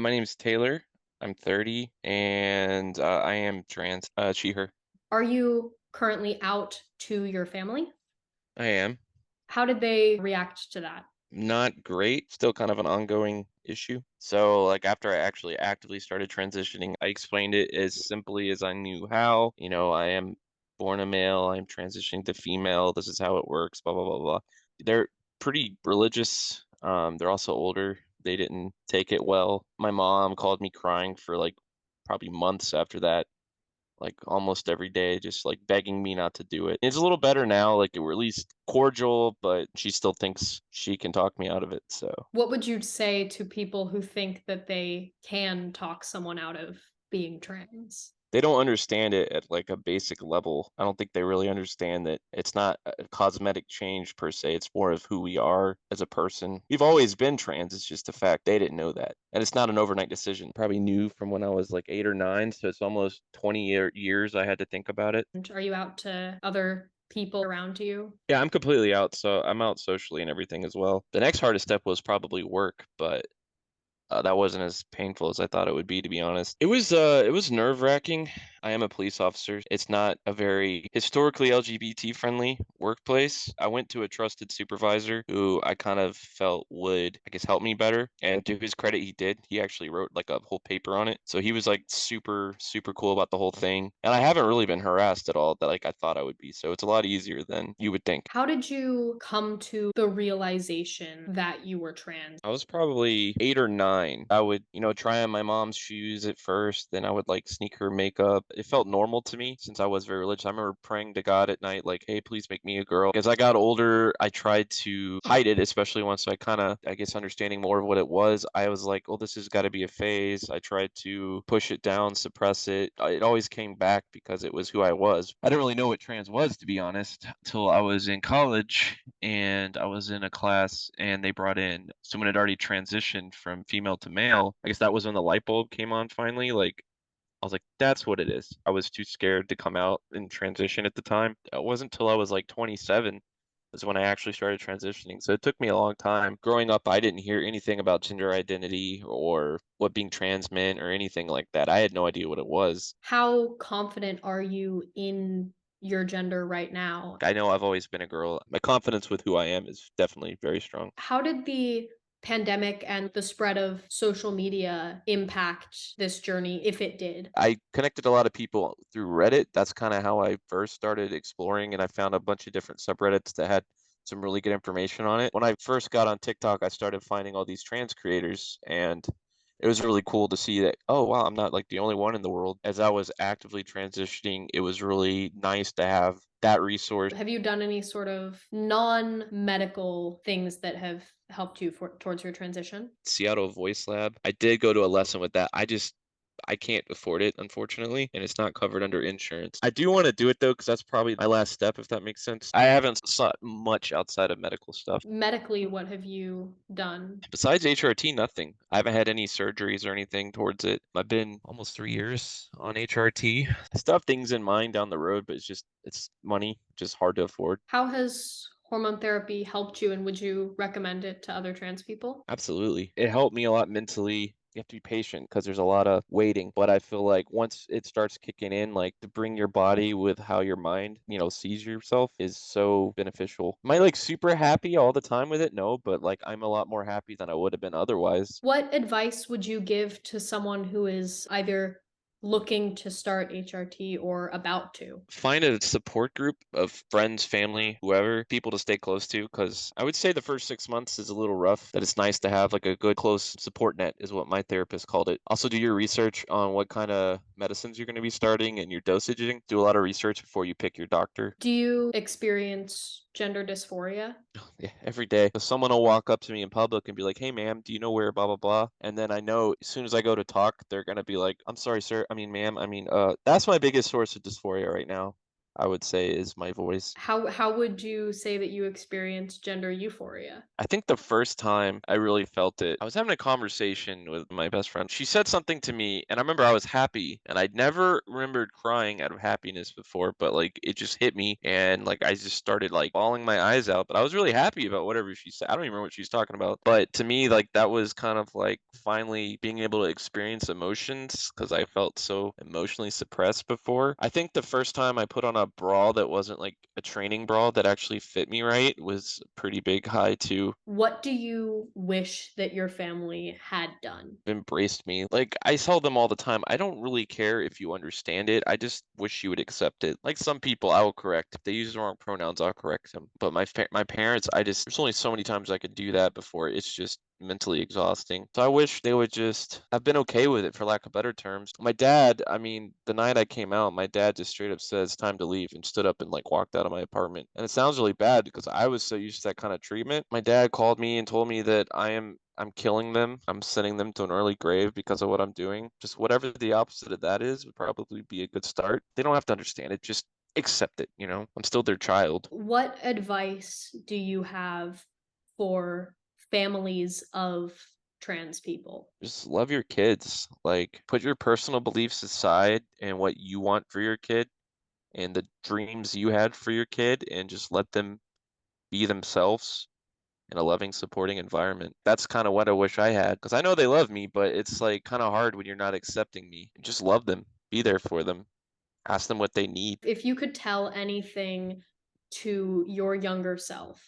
My name's Taylor. I'm 30 and I am trans, she, her. Are you currently out to your family? I am. How did they react to that? Not great, still kind of an ongoing issue. So, like, after I actually actively started transitioning, I explained it as simply as I knew how. I am born a male, I'm transitioning to female, this is how it works, blah, blah, blah, blah. They're pretty religious. They're also older. They didn't take it well. My mom called me crying for like probably months after that, like almost every day, just like begging me not to do it. It's a little better now, like we're at least cordial, but she still thinks she can talk me out of it. So What would you say to people who think that they can talk someone out of being trans? they don't understand it at like a basic level. I don't think they really understand that it's not a cosmetic change per se. It's more of who we are as a person. We've always been trans. It's just a fact they didn't know that. And it's not an overnight decision. Probably knew from when I was like 8 or 9. So it's almost 20 years I had to think about it. And are you out to other people around you? Yeah, I'm completely out. So I'm out socially and everything as well. The next hardest step was probably work, but that wasn't as painful as I thought it would be, to be honest. It was nerve-wracking. I am a police officer. It's not a very historically LGBT friendly workplace. I went to a trusted supervisor who I kind of felt would, I guess, help me better. And to his credit, he did. He actually wrote like a whole paper on it. So he was like super, super cool about the whole thing. And I haven't really been harassed at all that like I thought I would be. So it's a lot easier than you would think. How did you come to the realization that you were trans? I was probably 8 or 9. I would, try on my mom's shoes at first, then I would like sneak her makeup. It felt normal to me since I was very religious. I remember praying to God at night, like, hey, please make me a girl. As I got older, I tried to hide it, especially once I kind of, I guess, understanding more of what it was. I was like, oh, this has got to be a phase. I tried to push it down, suppress it. It always came back because it was who I was. I didn't really know what trans was, to be honest, until I was in college and I was in a class and they brought in someone had already transitioned from female to male. I guess that was when the light bulb came on finally. Like I was like, that's what it is. I was too scared to come out and transition at the time. It wasn't until I was like 27 is when I actually started transitioning. So it took me a long time. Growing up, I didn't hear anything about gender identity or what being trans meant or anything like that. I had no idea what it was. How confident are you in your gender right now? I know I've always been a girl. My confidence with who I am is definitely very strong. How did the pandemic and the spread of social media impact this journey, if it did? I connected a lot of people through Reddit. That's kind of how I first started exploring, and I found a bunch of different subreddits that had some really good information on it. When I first got on TikTok, I started finding all these trans creators, and it was really cool to see that, oh, wow, I'm not like the only one in the world. As I was actively transitioning, it was really nice to have that resource. Have you done any sort of non-medical things that have helped you towards your transition? Seattle Voice Lab. I did go to a lesson with that. I can't afford it, unfortunately, and it's not covered under insurance. I do want to do it though, because that's probably my last step, if that makes sense. I haven't sought much outside of medical stuff. Medically, what have you done? Besides HRT, nothing. I haven't had any surgeries or anything towards it. I've been almost 3 years on HRT. I still have things in mind down the road, but it's money, just hard to afford. How has hormone therapy helped you, and would you recommend it to other trans people? Absolutely. It helped me a lot mentally. You have to be patient because there's a lot of waiting. But I feel like once it starts kicking in, like to bring your body with how your mind, sees yourself is so beneficial. Am I like super happy all the time with it? No, but like I'm a lot more happy than I would have been otherwise. What advice would you give to someone who is either looking to start HRT or about to? Find a support group of friends, family, whoever, people to stay close to. Because I would say the first 6 months is a little rough. That it's nice to have like a good close support net, is what my therapist called it. Also, do your research on what kind of medicines you're going to be starting and your dosaging. Do a lot of research before you pick your doctor. Do you experience gender dysphoria? Yeah, every day. So someone will walk up to me in public and be like, "Hey, ma'am, do you know where blah blah blah?" And then I know as soon as I go to talk, they're gonna be like, "I'm sorry, sir. I mean, ma'am. I mean, that's my biggest source of dysphoria right now. I would say is my voice. How would you say that you experience gender euphoria? I think the first time I really felt it, I was having a conversation with my best friend. She said something to me, and I remember I was happy, and I'd never remembered crying out of happiness before, but like it just hit me, and like I just started like bawling my eyes out. But I was really happy about whatever she said. I don't even remember what she was talking about, but to me, like that was kind of like finally being able to experience emotions because I felt so emotionally suppressed before. I think the first time I put on a bra that wasn't like a training bra that actually fit me right was a pretty big high too. What do you wish that your family had done? Embraced me. Like I tell them all the time, I don't really care if you understand it. I just wish you would accept it. Like some people, I will correct. If they use the wrong pronouns, I'll correct them. But my parents, I just there's only so many times I could do that before it's just mentally exhausting. So I wish they would just have been okay with it, for lack of better terms. My dad, I mean, the night I came out, my dad just straight up says time to leave and stood up and like walked out of my apartment. And it sounds really bad because I was so used to that kind of treatment. My dad called me and told me that I'm killing them. I'm sending them to an early grave because of what I'm doing. Just whatever the opposite of that is would probably be a good start. They don't have to understand it. Just accept it. I'm still their child. What advice do you have for families of trans people? Just love your kids. Like, put your personal beliefs aside and what you want for your kid and the dreams you had for your kid, and just let them be themselves in a loving, supporting environment. That's kind of what I wish I had because I know they love me, but it's like kind of hard when you're not accepting me. Just love them, be there for them, ask them what they need. If you could tell anything to your younger self,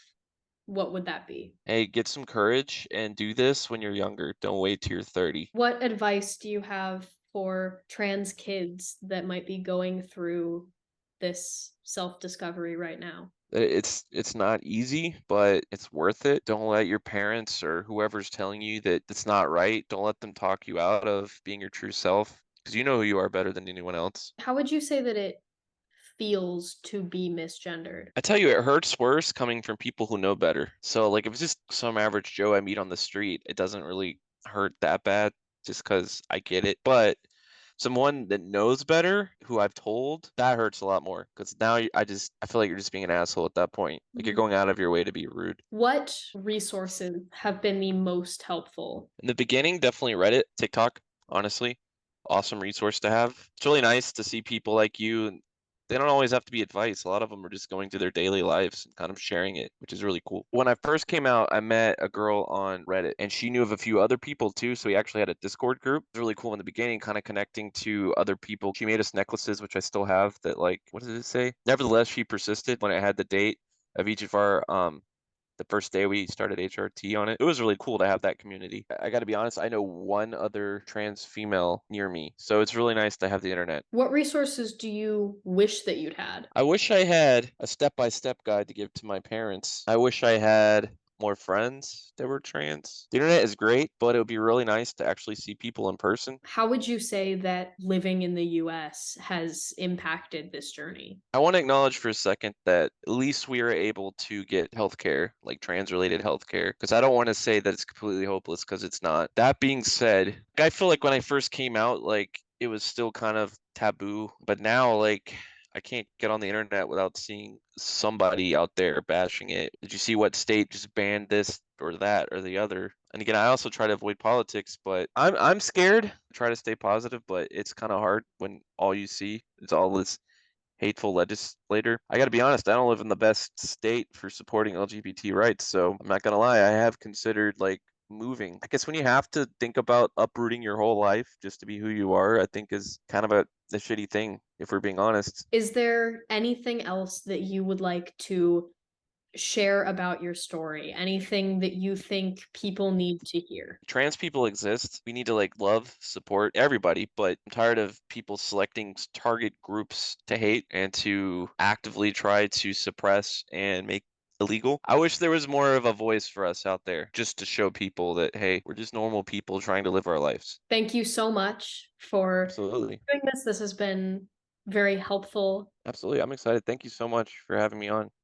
what would that be? Hey, get some courage and do this when you're younger. Don't wait till you're 30. What advice do you have for trans kids that might be going through this self-discovery right now? It's not easy, but it's worth it. Don't let your parents or whoever's telling you that it's not right, don't let them talk you out of being your true self because you know who you are better than anyone else. How would you say that it feels to be misgendered? I tell you, it hurts worse coming from people who know better. So, like, if it's just some average Joe I meet on the street, it doesn't really hurt that bad just because I get it. But someone that knows better, who I've told, that hurts a lot more because now I feel like you're just being an asshole at that point. Like, you're Mhm. going out of your way to be rude. What resources have been the most helpful? In the beginning, definitely Reddit, TikTok, honestly. Awesome resource to have. It's really nice to see people like you. And they don't always have to be advice. A lot of them are just going through their daily lives and kind of sharing it, which is really cool. When I first came out, I met a girl on Reddit and she knew of a few other people too. So we actually had a Discord group. It was really cool in the beginning, kind of connecting to other people. She made us necklaces, which I still have that like, what did it say? Nevertheless, she persisted when I had the date of each of our the first day we started HRT on it. It was really cool to have that community. I got to be honest, I know one other trans female near me, so it's really nice to have the internet. What resources do you wish that you'd had? I wish I had a step-by-step guide to give to my parents. I wish I had more friends that were trans. The internet is great, but it would be really nice to actually see people in person. How would you say that living in the US has impacted this journey? I want to acknowledge for a second that at least we are able to get healthcare, like trans-related healthcare, because I don't want to say that it's completely hopeless because it's not. That being said, I feel like when I first came out, like it was still kind of taboo, but now like I can't get on the internet without seeing somebody out there bashing it. Did you see what state just banned this or that or the other? And again, I also try to avoid politics, but I'm scared. I try to stay positive, but it's kind of hard when all you see is all this hateful legislator. I got to be honest, I don't live in the best state for supporting LGBT rights, so I'm not gonna lie, I have considered like moving. I guess when you have to think about uprooting your whole life just to be who you are, I think is kind of a shitty thing, if we're being honest. Is there anything else that you would like to share about your story? Anything that you think people need to hear? Trans people exist. We need to like love, support everybody, but I'm tired of people selecting target groups to hate and to actively try to suppress and make illegal. I wish there was more of a voice for us out there just to show people that, hey, we're just normal people trying to live our lives. Thank you so much for Absolutely. doing this. This has been very helpful. Absolutely. I'm excited. Thank you so much for having me on.